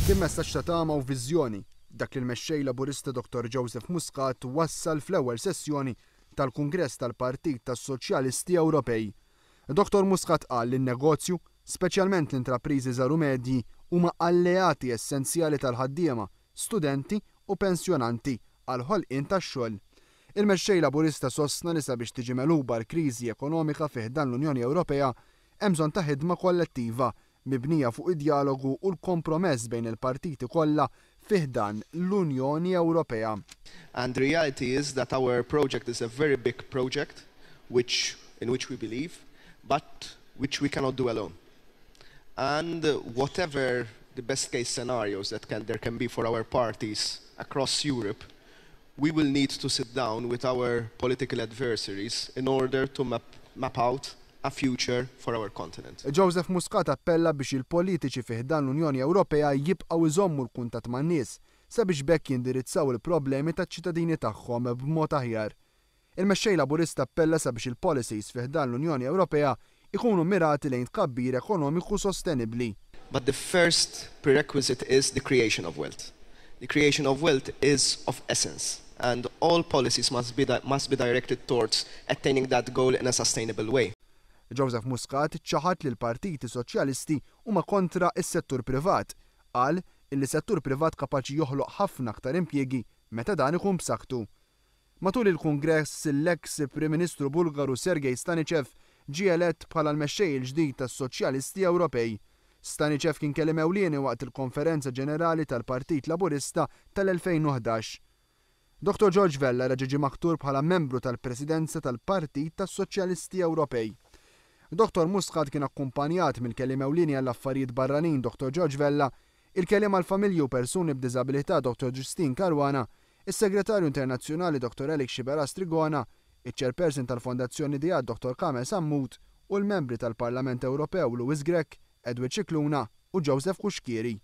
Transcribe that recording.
Kien messaġġ ta' tama u viżjoni dak li l-mexxej Laburista Dr. Joseph Muscat wassal fl-ewwel sessjoni tal-Kungress tal-Partit tas-Soċjalisti Ewropej. Dr. Muscat qal li n-negozju, speċjalment l-intrapriżi żaru medji, huma alleati essenzjali tal-ħaddiema, studenti u pensjonanti għal ħolqien tax-xogħol. Il-mexxej Laburista sostna li sabiex tiġi megħluba l-kriżi ekonomika fih dan l-Unjoni Ewropea hemm bżonn ta' ħidma kollettiva mibnija fuq id-dialogu u l-kompromess bejn il-partiti kollha fih dan l-Unjoni Ewropea. And the reality is that our project is a very big project in which we believe, but which we cannot do alone. And whatever the best case scenarios that there can be for our parties across Europe, we will need to sit down with our political adversaries in order to map out a future for our continent. Joseph Muscat appella biex il-politiċi fih dan l-Unjoni Ewropea jibqgħu iżommu l-kuntatt man-nies sabiex bekk jindirizzaw il-problemi taċ-ċittadini tagħhom b'mod aħjar. Il-mexxej Laburista appella sabiex il-policies fih dan l-Unjoni Ewropea ikunu mirati lejn tkabbir ekonomiku sostenibbli. But the first prerequisite is the creation of wealth. The creation of wealth is of essence, and all policies must be directed towards attaining that goal in a sustainable way. Joseph Muscat ċaħat li l-Partiti Soċjalisti huma kontra s-settur privat. Qal li settur privat kapaċi joħloq ħafna aktar impjiegi meta dan ikun b'saħħtu. Matul il-Kungress l-eks Prim Ministru Bulgaru Sergej Stanicev ġie elett bħala l-mexxej il-ġdid tas-Soċjalisti Ewropej. Stanicev kien kellim ewlieni waqt il-Konferenza Ġenerali tal-Partit Laburista tal-2011. Dr. George Vella ġie maħtur bħala membru tal-Presidenza tal-Partit tas-Soċjalisti Ewropej. Dr. Muscat kien akkumpanjat mill-kellim ewlieni għall-affarijiet barranin Dr. George Vella, il-kellim għall-familji u persuni b'diżabilità Dr. Justine Caruana, is-Segretarju Internazzjonali Dr. Alex Xiberas Trigona, iċ-Chairperson tal-Fondazzjoni Dijad Dr. Kamel Sammut u l-membri tal-Parlament Ewropew Louis Grech, Edward Cicluna u Joseph Kuxkieri.